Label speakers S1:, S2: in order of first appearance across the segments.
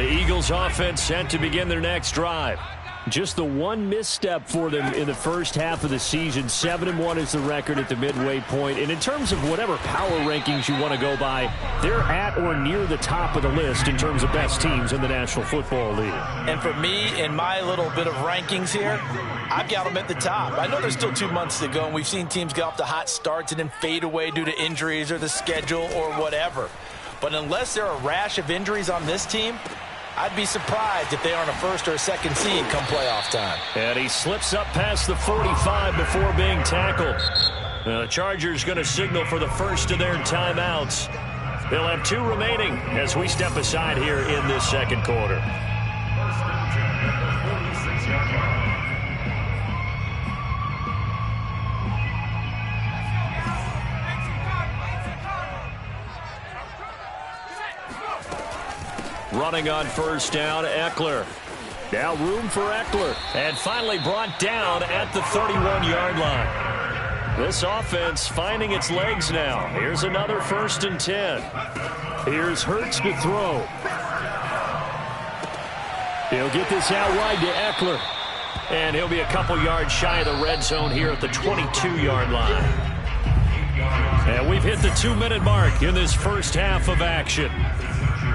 S1: The Eagles offense set to begin their next drive. Just the one misstep for them in the first half of the season. 7-1 is the record at the midway point. And in terms of whatever power rankings you want to go by, they're at or near the top of the list in terms of best teams in the National Football League.
S2: And for me, in my little bit of rankings here, I've got them at the top. I know there's still 2 months to go, and we've seen teams get off to hot starts and then fade away due to injuries or the schedule or whatever. But unless there are a rash of injuries on this team, I'd be surprised if they aren't a first or a second seed come playoff time.
S1: And he slips up past the 45 before being tackled. The Chargers going to signal for the first of their timeouts. They'll have 2 remaining as we step aside here in this second quarter. Running on first down, Eckler. Now room for Eckler. And finally brought down at the 31-yard line. This offense finding its legs now. Here's another 1st and 10. Here's Hurts to throw. He'll get this out wide to Eckler. And he'll be a couple yards shy of the red zone here at the 22-yard line. And we've hit the 2-minute mark in this first half of action.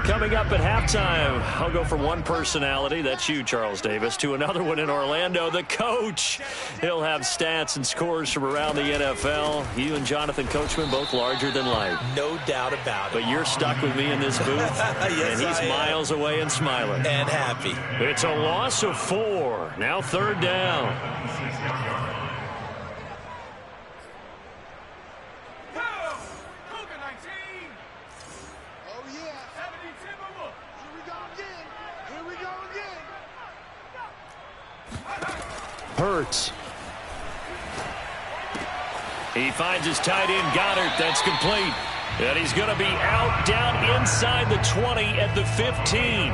S1: Coming up at halftime, I'll go from one personality, that's you, Charles Davis, to another one in Orlando, the coach. He'll have stats and scores from around the NFL. You and Jonathan Coachman, both larger than life.
S2: No doubt about it.
S1: But you're stuck with me in this booth,
S2: yes,
S1: and he's miles away and smiling.
S2: And happy.
S1: It's a loss of 4. Now 3rd down. Hurts. He finds his tight end, Goddard. That's complete. And he's going to be out down inside the 20 at the 15.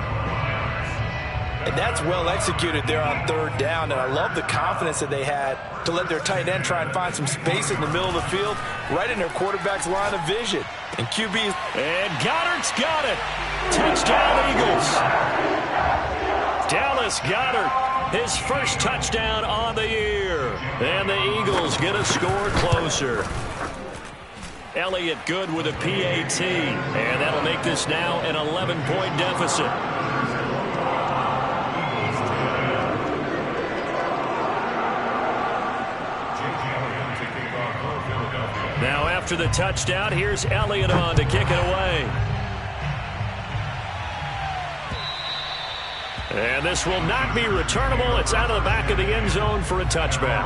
S2: And that's well executed there on 3rd down. And I love the confidence that they had to let their tight end try and find some space in the middle of the field, right in their quarterback's line of vision. And QB's...
S1: And Goddard's got it. Touchdown, Eagles. Dallas Goedert. His first touchdown on the year. And the Eagles get a score closer. Elliott good with a PAT. And that'll make this now an 11-point deficit. Now after the touchdown, here's Elliott on to kick it away. And this will not be returnable. It's out of the back of the end zone for a touchback.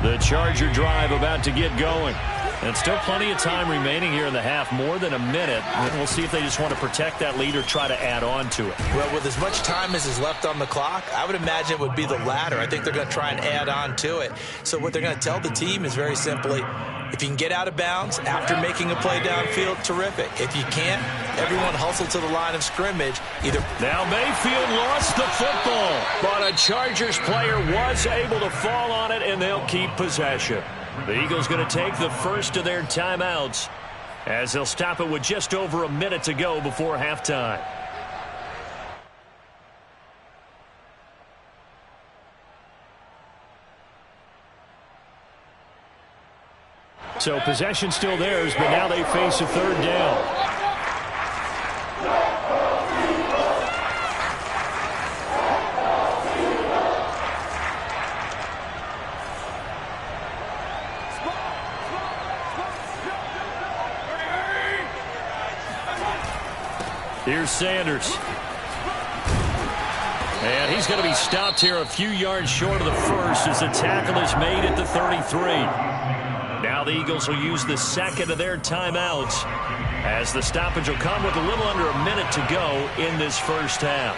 S1: The Charger drive about to get going. And still plenty of time remaining here in the half, more than a minute. And we'll see if they just want to protect that lead or try to add on to it.
S2: Well, with as much time as is left on the clock, I would imagine it would be the latter. I think they're going to try and add on to it. So what they're going to tell the team is very simply, if you can get out of bounds after making a play downfield, terrific. If you can't, everyone hustle to the line of scrimmage.
S1: Now Mayfield lost the football, but a Chargers player was able to fall on it, and they'll keep possession. The Eagles going to take the first of their timeouts as they'll stop it with just over a minute to go before halftime. So possession still theirs, but now they face a 3rd down. Here's Sanders. And he's going to be stopped here a few yards short of the first as the tackle is made at the 33. Now the Eagles will use the second of their timeouts as the stoppage will come with a little under a minute to go in this first half.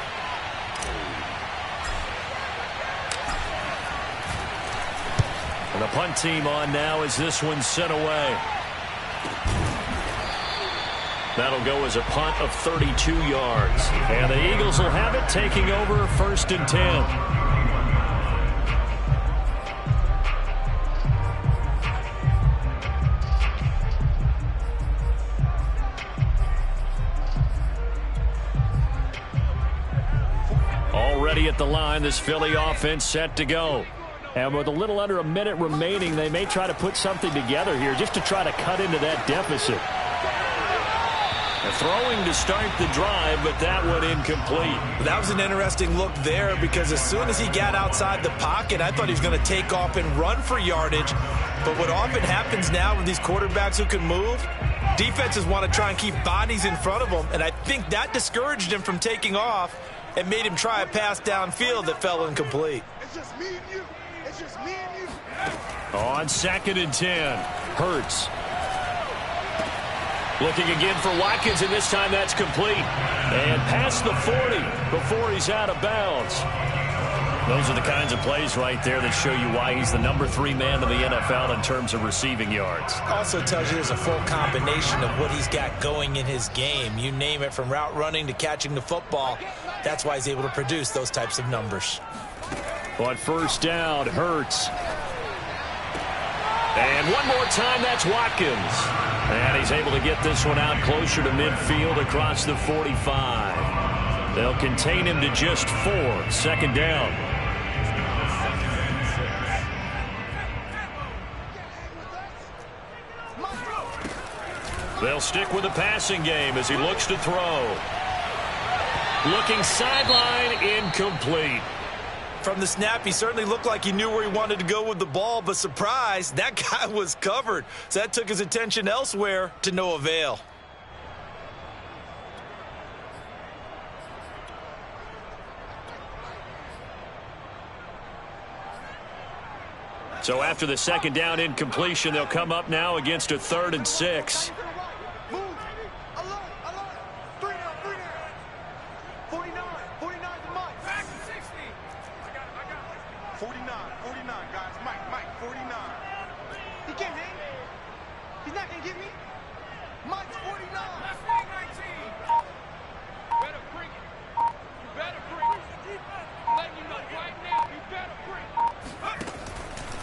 S1: And the punt team on now as this one's sent away. That'll go as a punt of 32 yards. And the Eagles will have it, taking over 1st and 10. the line. This Philly offense set to go. And with a little under a minute remaining, they may try to put something together here just to try to cut into that deficit. Throwing to start the drive, but that one incomplete.
S2: That was an interesting look there because as soon as he got outside the pocket, I thought he was going to take off and run for yardage. But what often happens now with these quarterbacks who can move, defenses want to try and keep bodies in front of them, and I think that discouraged him from taking off and made him try a pass downfield that fell incomplete.
S3: It's just me and you. It's just me and you.
S1: On 2nd and 10, Hurts. Looking again for Watkins, and this time that's complete. And past the 40 before he's out of bounds. Those are the kinds of plays right there that show you why he's the number 3 man in the NFL in terms of receiving yards.
S2: Also tells you there's a full combination of what he's got going in his game. You name it, from route running to catching the football. That's why he's able to produce those types of numbers.
S1: On 1st down, Hurts. And one more time, that's Watkins. And he's able to get this one out closer to midfield across the 45. They'll contain him to just 4. 2nd down. They'll stick with the passing game as he looks to throw. Looking sideline, incomplete.
S2: From the snap, he certainly looked like he knew where he wanted to go with the ball, but surprise, that guy was covered. So that took his attention elsewhere to no avail.
S1: So after the 2nd down incompletion, they'll come up now against a 3rd and 6.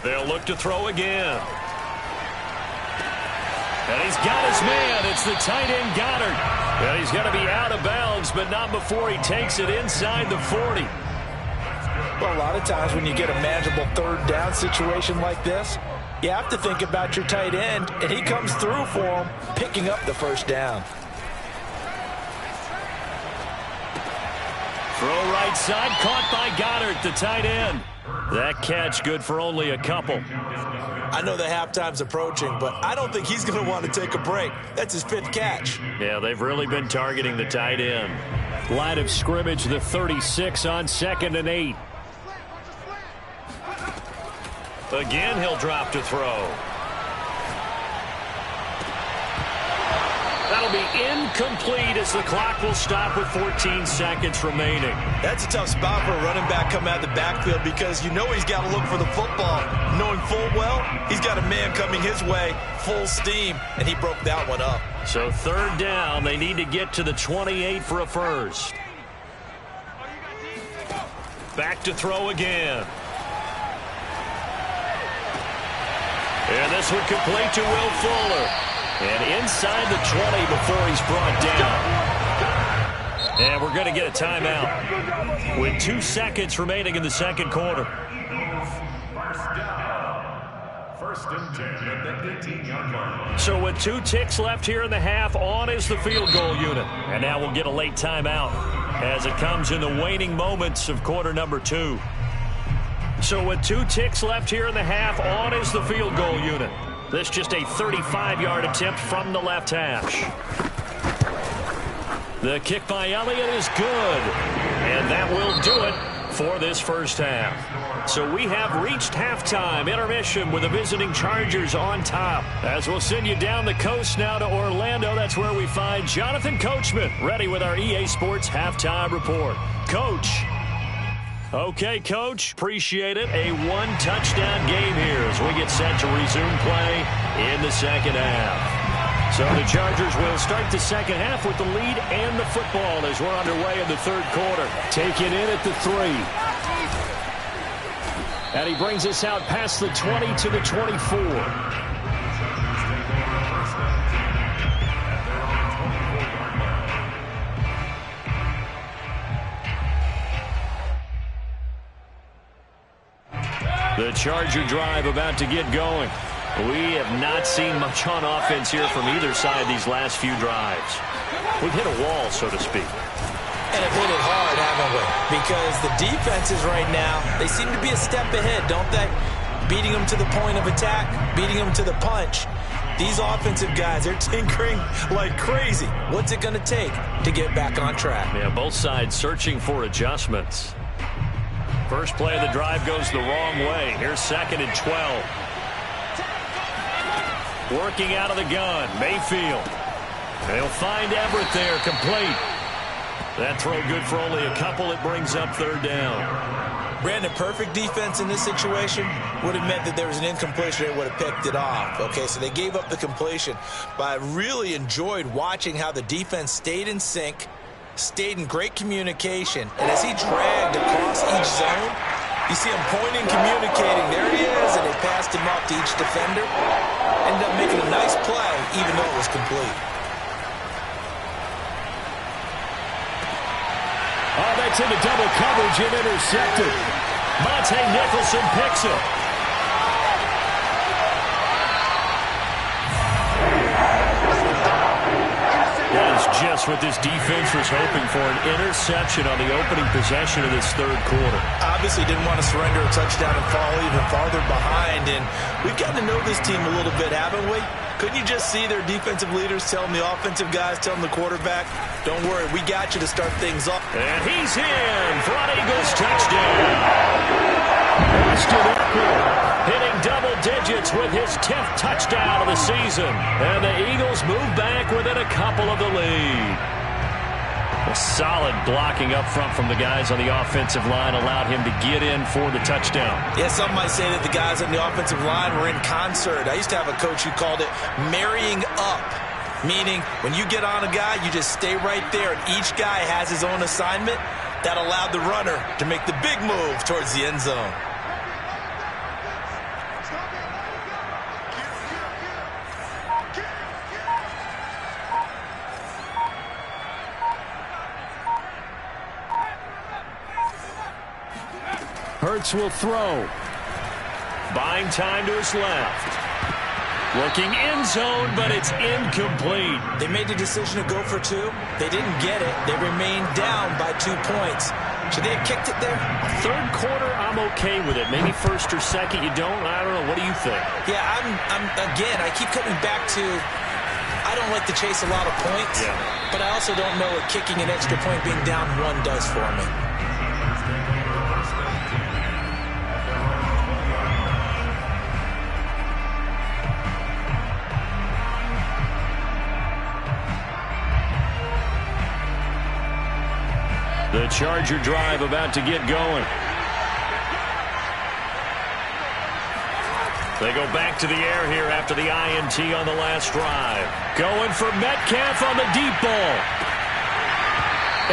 S1: They'll look to throw again. And he's got his man. It's the tight end, Goddard. And he's going to be out of bounds, but not before he takes it inside the 40.
S2: Well, a lot of times when you get a manageable 3rd down situation like this, you have to think about your tight end, and he comes through for him, picking up the 1st down.
S1: Throw right side, caught by Goddard, the tight end. That catch good for only a couple.
S2: I know the halftime's approaching, but I don't think he's going to want to take a break. That's his 5th catch.
S1: Yeah, they've really been targeting the tight end. Line of scrimmage, the 36 on 2nd and 8. Again, he'll drop to throw. That'll be incomplete as the clock will stop with 14 seconds remaining.
S2: That's a tough spot for a running back coming out of the backfield because you know he's got to look for the football. Knowing full well, he's got a man coming his way, full steam, and he broke that one up.
S1: So 3rd down, they need to get to the 28 for a first. Back to throw again. And this one complete to Will Fuller. And inside the 20 before he's brought down. And we're going to get a timeout with 2 seconds remaining in the 2nd quarter.
S4: First and 10 at the 18-yard line.
S1: So with 2 ticks left here in the half, on is the field goal unit. And now we'll get a late timeout as it comes in the waning moments of quarter number 2. So with 2 ticks left here in the half, on is the field goal unit. This just a 35-yard attempt from the left hash. The kick by Elliott is good. And that will do it for this first half. So we have reached halftime intermission with the visiting Chargers on top. As we'll send you down the coast now to Orlando, that's where we find Jonathan Coachman ready with our EA Sports halftime report. Coach. Okay, Coach, appreciate it. A 1-touchdown game here as we get set to resume play in the 2nd half. So the Chargers will start the 2nd half with the lead and the football as we're underway in the 3rd quarter. Taken in at the 3. And he brings us out past the 20 to the 24. The Charger drive about to get going. We have not seen much on offense here from either side these last few drives. We've hit a wall, so to speak.
S2: And have hit it hard, haven't we? Because the defenses right now, they seem to be a step ahead, don't they? Beating them to the point of attack, beating them to the punch. These offensive guys, they're tinkering like crazy. What's it going to take to get back on track?
S1: Yeah, both sides searching for adjustments. First play of the drive goes the wrong way. Here's 2nd and 12. Working out of the gun, Mayfield. They'll find Everett there, complete. That throw good for only a couple. It brings up 3rd down.
S2: Brandon, perfect defense in this situation would have meant that there was an incompletion. They would have picked it off. Okay, so they gave up the completion. But I really enjoyed watching how the defense stayed in sync, stayed in great communication. And as he dragged across each zone, you see him pointing, communicating. There he is, and they passed him off to each defender. Ended up making a nice play, even though it was complete.
S1: Oh, that's into double coverage and intercepted. Monte Nicholson picks it. That is just what this defense was hoping for, an interception on the opening possession of this 3rd quarter.
S2: Obviously didn't want to surrender a touchdown and fall even farther behind. And we've gotten to know this team a little bit, haven't we? Couldn't you just see their defensive leaders telling the offensive guys, telling the quarterback, don't worry, we got you to start things off.
S1: And he's in for an Eagles touchdown. Austin Eckler hitting double digits with his 10th touchdown of the season. And the Eagles move back within a couple of the lead. A solid blocking up front from the guys on the offensive line allowed him to get in for the touchdown.
S2: Yeah, some might say that the guys on the offensive line were in concert. I used to have a coach who called it marrying up, meaning when you get on a guy, you just stay right there, and each guy has his own assignment. That allowed the runner to make the big move towards the end zone.
S1: Hurts will throw. Buying time to his left. Looking end zone, but it's incomplete.
S2: They made the decision to go for 2. They didn't get it. They remained down by 2 points. Should they have kicked it there?
S1: 3rd quarter, I'm okay with it. Maybe 1st or 2nd, you don't. I don't know. What do you think?
S2: Yeah, again, I keep coming back to, I don't like to chase a lot of points, but I also don't know what kicking an extra point being down 1 does for me.
S1: The Charger drive about to get going. They go back to the air here after the INT on the last drive. Going for Metcalf on the deep ball.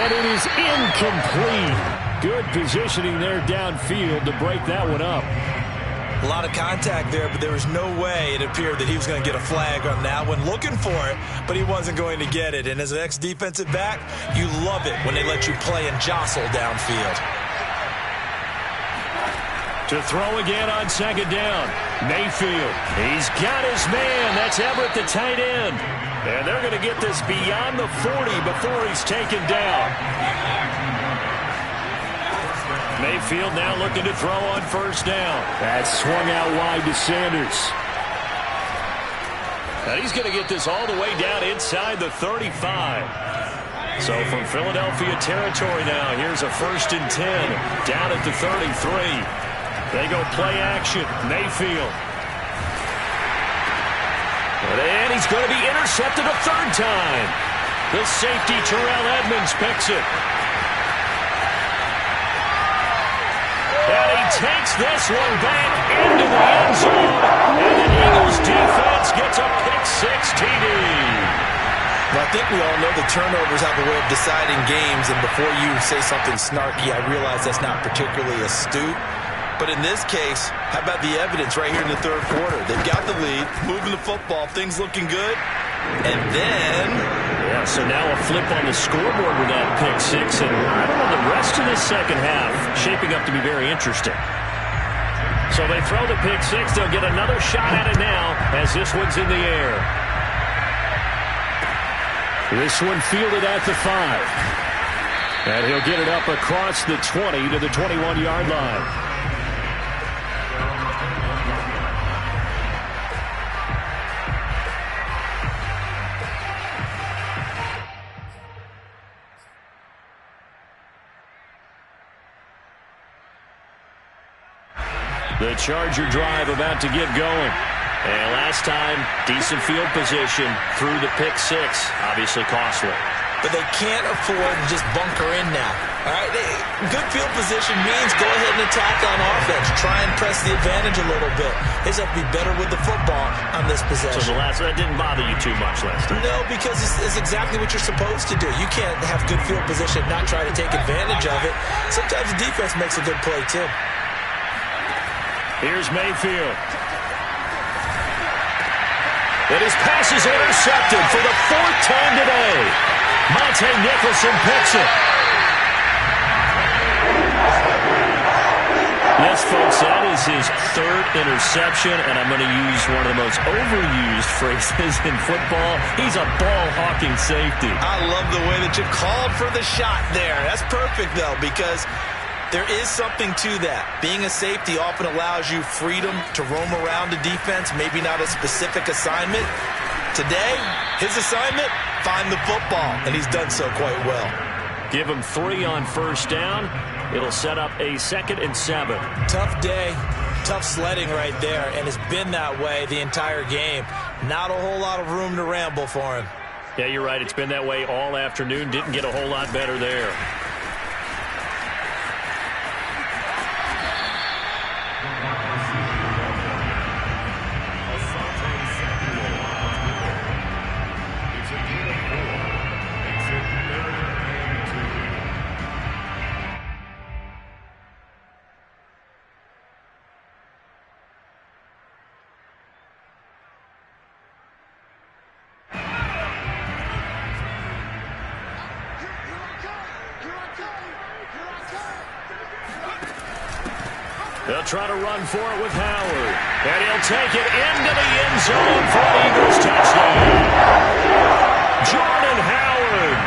S1: And it is incomplete. Good positioning there downfield to break that one up.
S2: A lot of contact there, but there was no way it appeared that he was going to get a flag on that one. Looking for it, but he wasn't going to get it. And as an ex-defensive back, you love it when they let you play and jostle downfield.
S1: To throw again on 2nd down. Mayfield. He's got his man. That's Everett, the tight end. And they're going to get this beyond the 40 before he's taken down. Mayfield now looking to throw on 1st down. That swung out wide to Sanders. And he's going to get this all the way down inside the 35. So from Philadelphia territory now, here's a 1st and 10 down at the 33. They go play action. Mayfield. And he's going to be intercepted a 3rd time. The safety, Terrell Edmonds, picks it. And he takes this one back into the end zone. And the Eagles defense gets a pick-6 TD.
S2: Well, I think we all know the turnovers have a way of deciding games, and before you say something snarky, I realize that's not particularly astute. But in this case, how about the evidence right here in the 3rd quarter? They've got the lead, moving the football, things looking good. And then...
S1: yeah, so now a flip on the scoreboard with that pick-6. And I don't know, the rest of this 2nd half shaping up to be very interesting. So they throw the pick six. They'll get another shot at it now as this one's in the air. This one fielded at the 5. And he'll get it up across the 20 to the 21-yard line. The Charger drive about to get going. And last time, decent field position through the pick six. Obviously costly.
S2: But they can't afford to just bunker in now. All right, good field position means go ahead and attack on offense. Try and press the advantage a little bit. They just have to be better with the football on this possession.
S1: So that didn't bother you too much last time?
S2: No, because it's exactly what you're supposed to do. You can't have good field position and not try to take advantage of it. Sometimes the defense makes a good play, too.
S1: Here's Mayfield. And his pass is intercepted for the 4th time today. Monte Nicholson picks it. Yes, folks, that is his 3rd interception, and I'm going to use one of the most overused phrases in football. He's a ball-hawking safety.
S2: I love the way that you called for the shot there. That's perfect, though, because there is something to that. Being a safety often allows you freedom to roam around the defense, maybe not a specific assignment. Today, his assignment, find the football, and he's done so quite well.
S1: Give him 3 on first down. It'll set up a 2nd and 7.
S2: Tough day, tough sledding right there, and it's been that way the entire game. Not a whole lot of room to ramble for him.
S1: Yeah, you're right. It's been that way all afternoon. Didn't get a whole lot better there. They'll try to run for it with Howard. And he'll take it into the end zone for an Eagles touchdown. Jordan Howard,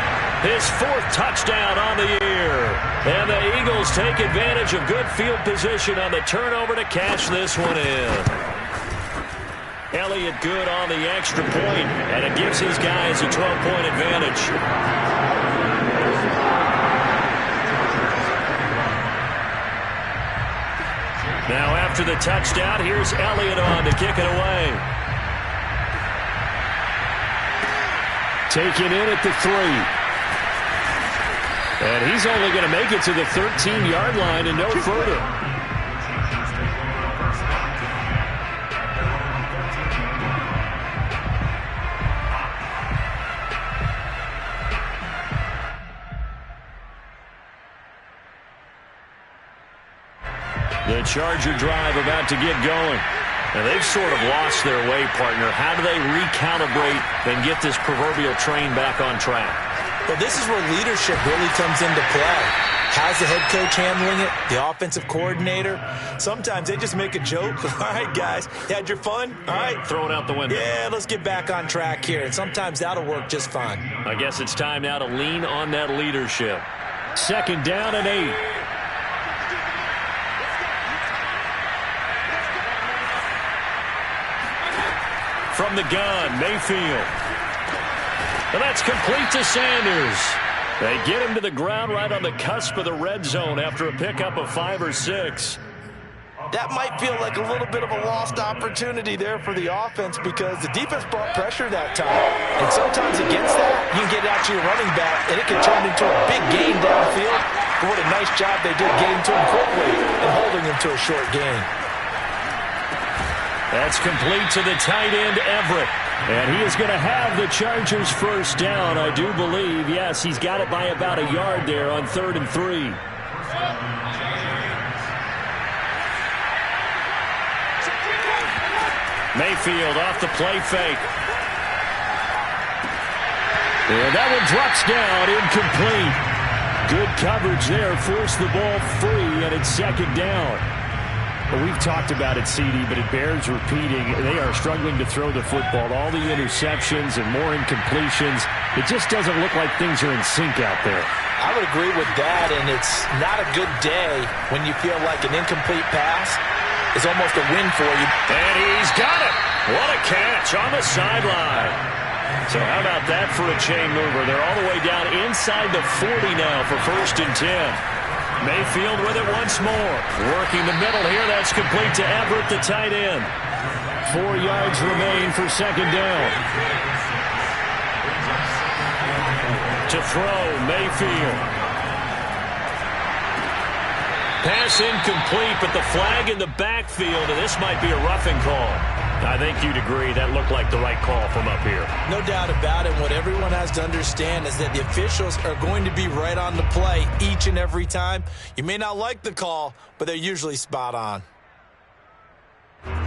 S1: his 4th touchdown on the year. And the Eagles take advantage of good field position on the turnover to cash this one in. Elliott good on the extra point, and it gives his guys a 12-point advantage. Now after the touchdown, here's Elliott on to kick it away. Taken in at the 3. And he's only going to make it to the 13-yard line and no further. The Charger drive about to get going. And they've sort of lost their way, partner. How do they recalibrate and get this proverbial train back on track?
S2: Well, this is where leadership really comes into play. How's the head coach handling it? The offensive coordinator? Sometimes they just make a joke. All right, guys, you had your fun? All right.
S1: Throw it out the window.
S2: Yeah, let's get back on track here. And sometimes that'll work just fine.
S1: I guess it's time now to lean on that leadership. 2nd down and 8. From the gun, Mayfield. And that's complete to Sanders. They get him to the ground right on the cusp of the red zone after a pickup of 5 or 6.
S2: That might feel like a little bit of a lost opportunity there for the offense because the defense brought pressure that time. And sometimes against that, you can get it out to your running back, and it can turn into a big gain downfield. But what a nice job they did getting to him quickly and holding him to a short gain.
S1: That's complete to the tight end, Everett. And he is going to have the Chargers first down, I do believe. Yes, he's got it by about a yard there on 3rd and 3. Mayfield off the play fake. And that one drops down, incomplete. Good coverage there, forced the ball free, and it's 2nd down. Well, we've talked about it, CD, but it bears repeating. They are struggling to throw the football. All the interceptions and more incompletions. It just doesn't look like things are in sync out there.
S2: I would agree with that, and it's not a good day when you feel like an incomplete pass is almost a win for you.
S1: And he's got it. What a catch on the sideline. So how about that for a chain mover? They're all the way down inside the 40 now for 1st and 10. Mayfield with it once more. Working the middle here. That's complete to Everett, the tight end. 4 yards remain for 2nd down. To throw, Mayfield. Pass incomplete, but the flag in the backfield, and this might be a roughing call. I think you'd agree that looked like the right call from up here.
S2: No doubt about it. What everyone has to understand is that the officials are going to be right on the play each and every time. You may not like the call, but they're usually spot on.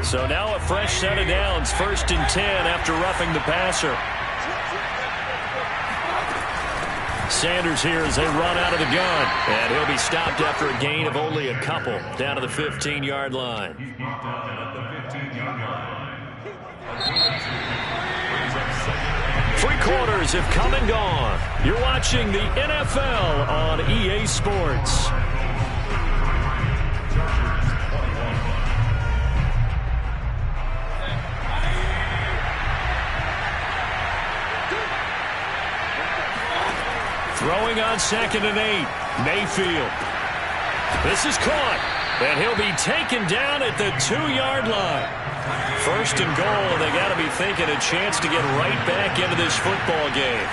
S1: So now a fresh set of downs, 1st and 10 after roughing the passer. Sanders here as they run out of the gun. And he'll be stopped after a gain of only a couple down to the 15-yard line. 3 quarters have come and gone. You're watching the NFL on EA Sports. Throwing on 2nd and 8. Mayfield. This is caught. And he'll be taken down at the 2-yard line. 1st and goal, and they got to be thinking a chance to get right back into this football game.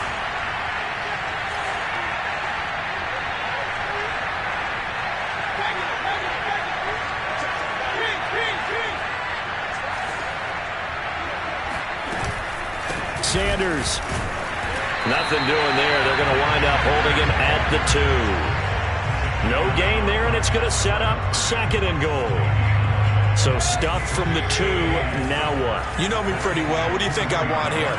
S1: Sanders. Nothing doing there. They're going to wind up holding him at the 2. No gain there, and it's going to set up 2nd and goal. So stuffed from the 2, now what?
S2: You know me pretty well. What do you think I want here?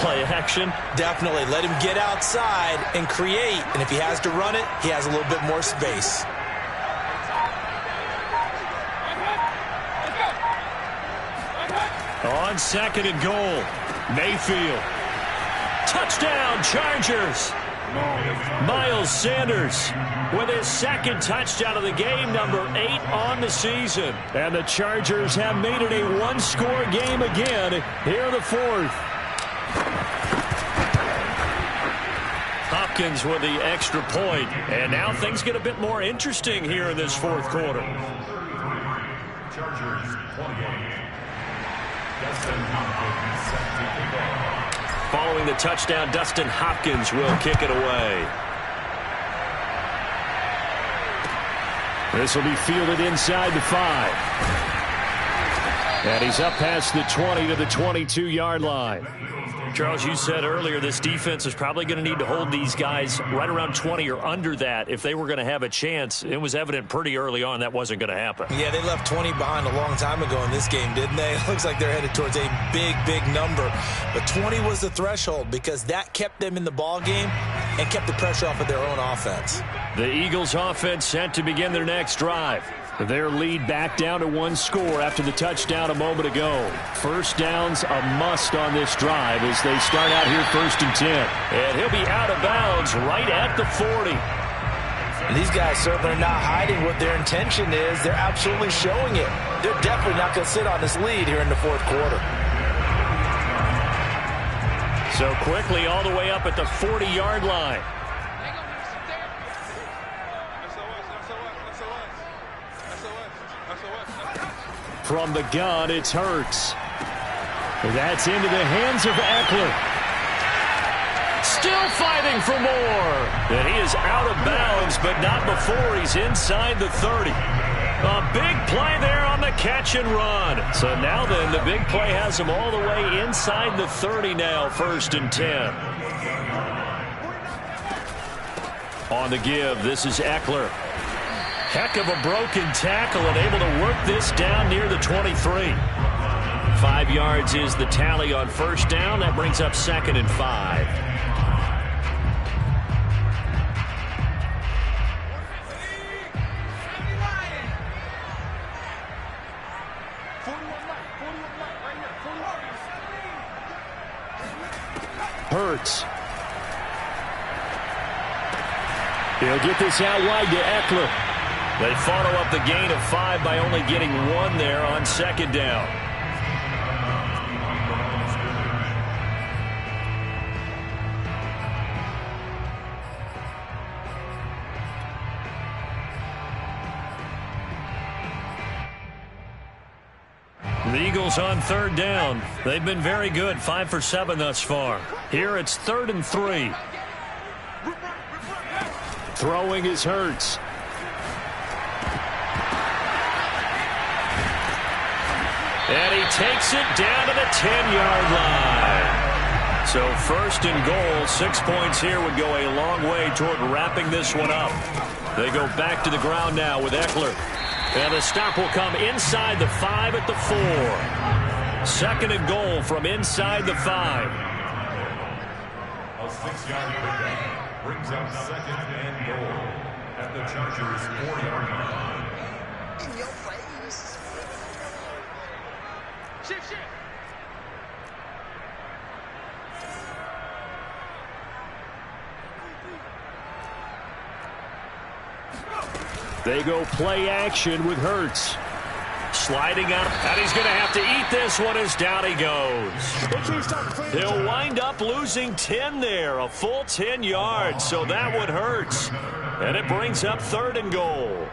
S1: Play action?
S2: Definitely. Let him get outside and create. And if he has to run it, he has a little bit more space.
S1: On 2nd and goal, Mayfield. Touchdown, Chargers. Miles Sanders with his 2nd touchdown of the game, number 8 on the season. And the Chargers have made it a 1-score game again here in the 4th. Hopkins with the extra point. And now things get a bit more interesting here in this 4th quarter.
S4: Chargers 28. Dustin Hopkins set to kick off.
S1: Following the touchdown, Dustin Hopkins will kick it away. This will be fielded inside the 5. And he's up past the 20 to the 22-yard line. Charles, you said earlier this defense is probably going to need to hold these guys right around 20 or under that if they were going to have a chance. It was evident pretty early on that wasn't going to happen.
S2: Yeah, they left 20 behind a long time ago in this game, didn't they? It looks like they're headed towards a big, big number. But 20 was the threshold because that kept them in the ball game and kept the pressure off of their own offense.
S1: The Eagles offense set to begin their next drive. Their lead back down to 1 score after the touchdown a moment ago. 1st downs a must on this drive as they start out here 1st and 10. And he'll be out of bounds right at the 40.
S2: And these guys certainly are not hiding what their intention is. They're absolutely showing it. They're definitely not going to sit on this lead here in the 4th quarter.
S1: So quickly all the way up at the 40-yard line. From the gun, it's Hurts. That's into the hands of Eckler. Still fighting for more. And he is out of bounds, but not before he's inside the 30. A big play there on the catch and run. So now then, the big play has him all the way inside the 30 now, 1st and 10. On the give, this is Eckler. Heck of a broken tackle and able to work this down near the 23. 5 yards is the tally on 1st down. That brings up 2nd and 5. Hurts. He'll get this out wide to Eckler. They follow up the gain of 5 by only getting 1 there on second down. The Eagles on third down. They've been very good, 5 for 7 thus far. Here it's 3rd and 3. Throwing is Hurts. And he takes it down to the 10-yard line. So 1st and goal, 6 points here would go a long way toward wrapping this one up. They go back to the ground now with Eckler. And the stop will come inside the 5 at the 4. 2nd and goal from inside the 5.
S4: A 6-yard pickup brings up 2nd and goal at the Chargers' 4-yard line.
S3: In your face. Shift.
S1: They go play action with Hurts. Sliding up, and he's going to have to eat this one as down he goes. He'll wind up losing 10 there, a full 10 yards, so that one hurts. And it brings up 3rd and goal.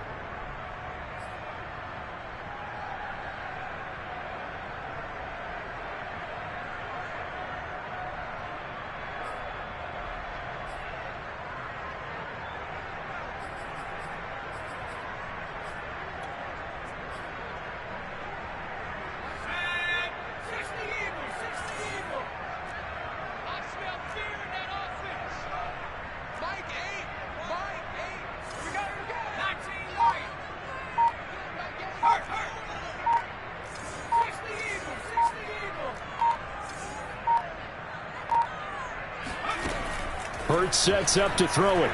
S1: Hurts sets up to throw it.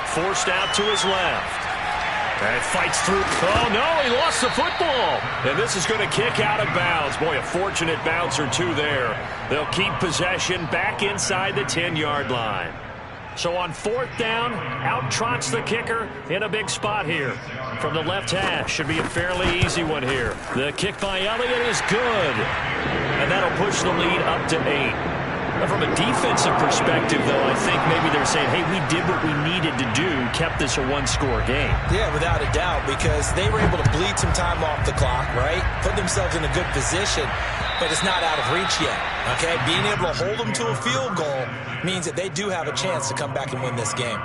S1: Forced out to his left. And fights through. Oh, no, he lost the football. And this is going to kick out of bounds. Boy, a fortunate bounce or two there. They'll keep possession back inside the 10-yard line. So on 4th down, out trots the kicker in a big spot here. From the left hash, should be a fairly easy one here. The kick by Elliott is good. And that'll push the lead up to 8. From a defensive perspective, though, I think maybe they're saying, hey, we did what we needed to do, kept this a 1-score game.
S2: Yeah, without a doubt, because they were able to bleed some time off the clock, right? Put themselves in a good position, but it's not out of reach yet, okay? Being able to hold them to a field goal means that they do have a chance to come back and win this game.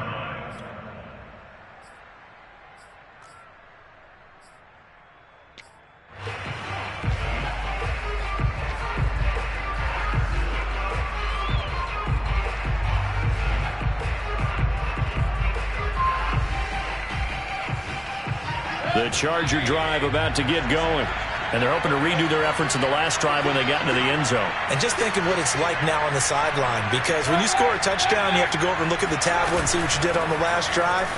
S1: The Charger drive about to get going. And they're hoping to redo their efforts in the last drive when they got into the end zone.
S2: And just think of what it's like now on the sideline, because when you score a touchdown, you have to go over and look at the tablet and see what you did on the last drive.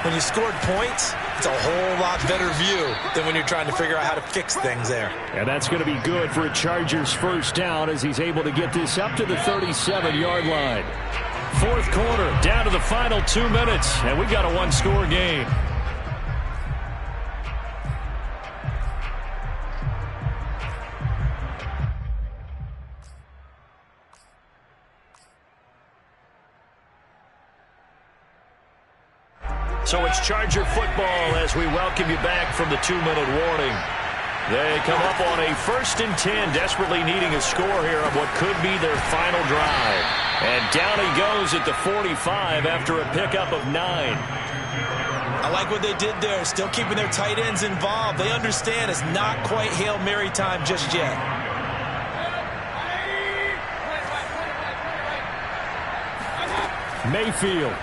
S2: When you scored points, it's a whole lot better view than when you're trying to figure out how to fix things there.
S1: And that's going to be good for a Chargers 1st down as he's able to get this up to the 37-yard line. 4th quarter, down to the final 2 minutes, and we've got a 1-score game. So it's Charger football as we welcome you back from the 2-minute warning. They come up on a 1st and 10, desperately needing a score here on what could be their final drive. And down he goes at the 45 after a pickup of 9.
S2: I like what they did there, still keeping their tight ends involved. They understand it's not quite Hail Mary time just yet.
S1: Mayfield.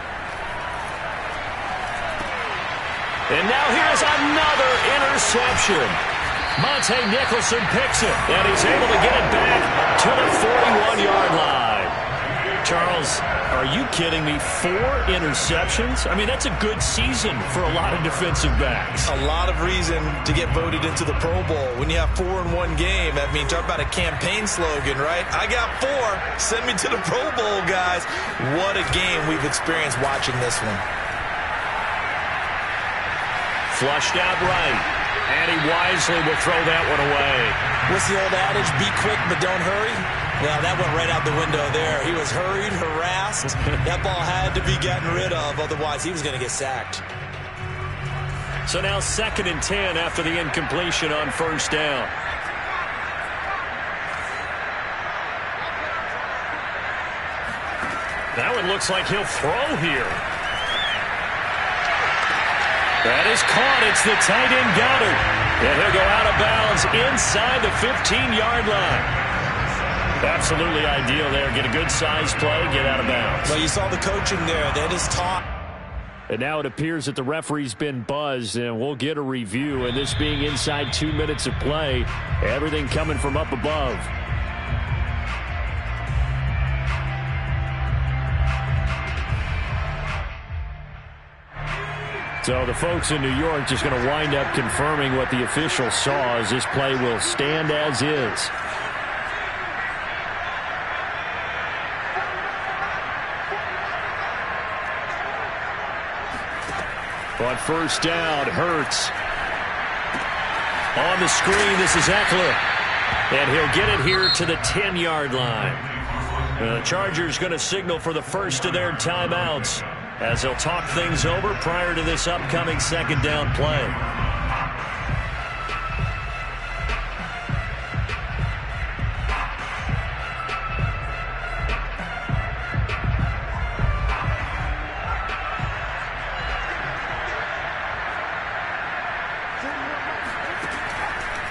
S1: And now here's another interception. Monte Nicholson picks it, and he's able to get it back to the 41-yard line. Charles, are you kidding me? 4 interceptions? I mean, that's a good season for a lot of defensive backs.
S2: A lot of reason to get voted into the Pro Bowl. When you have 4 in one game, I mean, talk about a campaign slogan, right? I got 4. Send me to the Pro Bowl, guys. What a game we've experienced watching this one.
S1: Flushed out right, and he wisely will throw that one away.
S2: What's the old adage? Be quick, but don't hurry. Well, that went right out the window there. He was hurried, harassed. That ball had to be gotten rid of, otherwise he was going to get sacked.
S1: So now 2nd and 10 after the incompletion on 1st down. That one looks like he'll throw here. That is caught. It's the tight end Goddard. And he'll go out of bounds inside the 15-yard line. Absolutely ideal there. Get a good size play, get out of bounds.
S2: Well, you saw the coaching there. That is taught.
S1: And now it appears that the referee's been buzzed, and we'll get a review. And this being inside 2 minutes of play, everything coming from up above. So the folks in New York just going to wind up confirming what the official saw, as this play will stand as is. On 1st down, Hurts. On the screen, this is Eckler. And he'll get it here to the 10-yard line. The Chargers going to signal for the first of their timeouts, as they'll talk things over prior to this upcoming 2nd down play.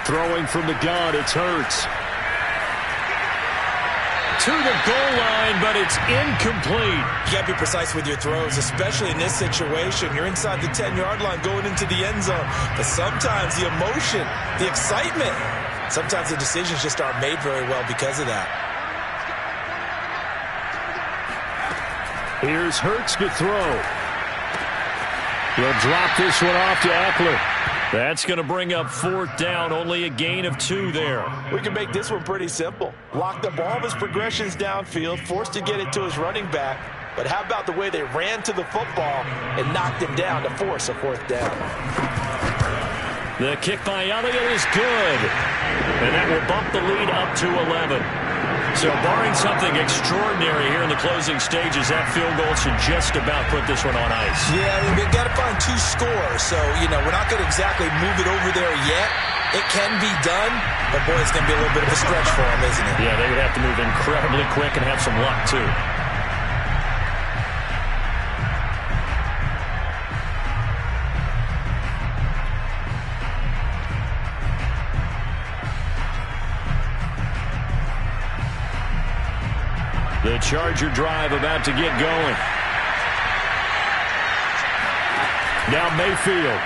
S1: Throwing from the gun, it's Hurts. To the goal line, but it's incomplete.
S2: You got to be precise with your throws, especially in this situation. You're inside the 10-yard line going into the end zone. But sometimes the emotion, the excitement, sometimes the decisions just aren't made very well because of that.
S1: Here's Hurts to throw. He'll drop this one off to Eckler. That's going to bring up 4th down, only a gain of 2 there.
S2: We can make this one pretty simple. Locked up all of his progressions downfield, forced to get it to his running back. But how about the way they ran to the football and knocked him down to force a 4th down?
S1: The kick by Elliott is good. And that will bump the lead up to 11. So barring something extraordinary here in the closing stages, that field goal should just about put this one on ice.
S2: Yeah, we've got to find 2 scores. So, we're not going to exactly move it over there yet. It can be done, but boy, it's going to be a little bit of a stretch for them, isn't it?
S1: Yeah, they would have to move incredibly quick and have some luck, too. The Charger drive about to get going. Now Mayfield.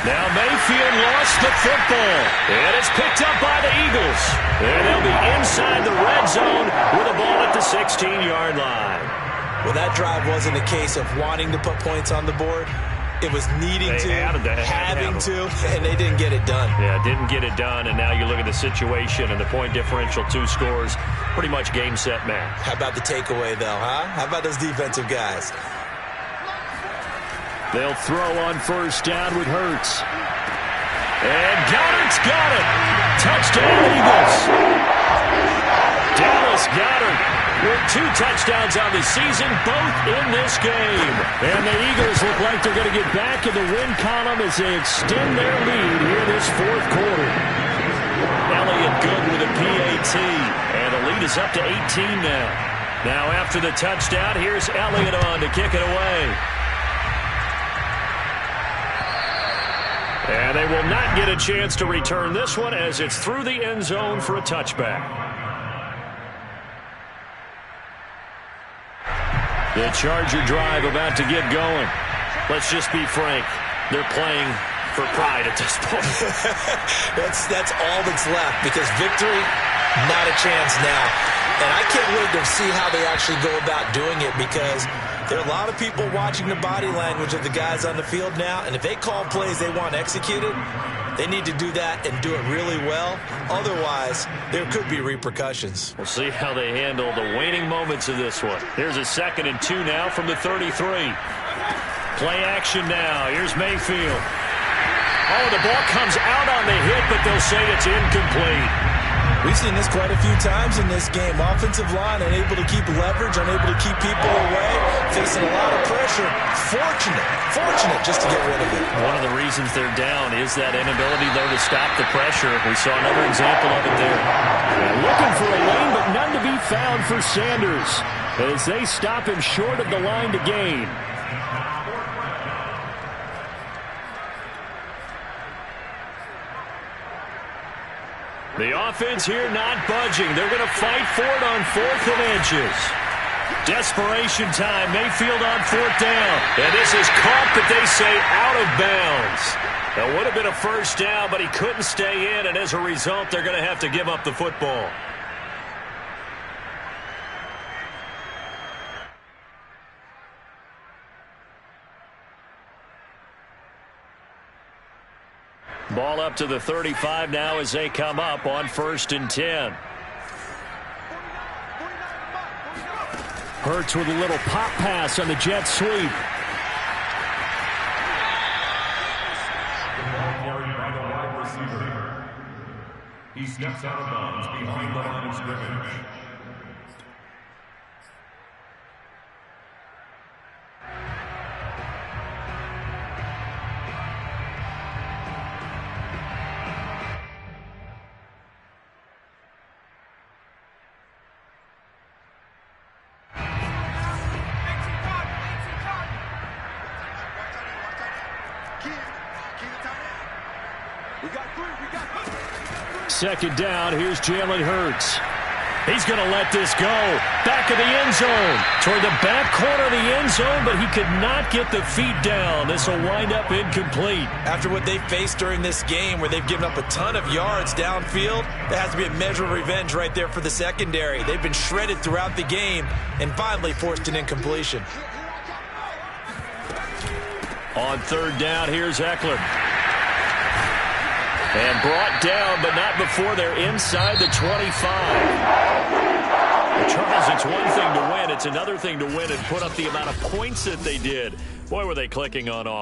S1: Lost the football. And it's picked up by the Eagles. And they'll be inside the red zone with a ball at the 16-yard line.
S2: Well, that drive wasn't a case of wanting to put points on the board. It was needing to, having to, and they didn't get it done.
S1: Yeah, didn't get it done, and now you look at the situation and the point differential, 2 scores, pretty much game, set, match.
S2: How about the takeaway, though, huh? How about those defensive guys?
S1: They'll throw on 1st down with Hurts. And Goddard's got it. Touchdown, Eagles. Dallas Goedert with 2 touchdowns on the season, both in this game. And the Eagles look like they're going to get back in the win column as they extend their lead here this 4th quarter. Elliott good with a PAT, and the lead is up to 18 now. Now after the touchdown, here's Elliott on to kick it away. And they will not get a chance to return this one as it's through the end zone for a touchback. The Charger drive about to get going. Let's just be frank. They're playing for pride at this point.
S2: That's all that's left, because victory, not a chance now. And I can't wait to see how they actually go about doing it, because there are a lot of people watching the body language of the guys on the field now, and if they call plays they want executed, they need to do that and do it really well. Otherwise, there could be repercussions.
S1: We'll see how they handle the waning moments of this one. Here's a 2nd and 2 now from the 33. Play action now. Here's Mayfield. Oh, the ball comes out on the hit, but they'll say it's incomplete.
S2: We've seen this quite a few times in this game. Offensive line unable to keep leverage, unable to keep people away, facing a lot of pressure. Fortunate just to get rid of it.
S1: One of the reasons they're down is that inability, though, to stop the pressure. We saw another example of it there. Looking for a lane, but none to be found for Sanders as they stop him short of the line to gain. The offense here not budging. They're going to fight for it on 4th and inches. Desperation time. Mayfield on 4th down. And this is caught, but they say out of bounds. That would have been a first down, but he couldn't stay in, and as a result, they're going to have to give up the football. Ball up to the 35 now as they come up on 1st and 10. Hurts with a little pop pass on the jet sweep.
S4: The ball carried by the wide receiver. He steps out of bounds behind the line of scrimmage.
S1: Second down, here's Jalen Hurts. He's going to let this go. Back of the end zone. Toward the back corner of the end zone, but he could not get the feet down. This will wind up incomplete.
S2: After what they faced during this game, where they've given up a ton of yards downfield, there has to be a measure of revenge right there for the secondary. They've been shredded throughout the game and finally forced an incompletion.
S1: On 3rd down, here's Eckler. And brought down, but not before they're inside the 25. Well, Charles, it's one thing to win. It's another thing to win and put up the amount of points that they did. Boy, were they clicking on offense.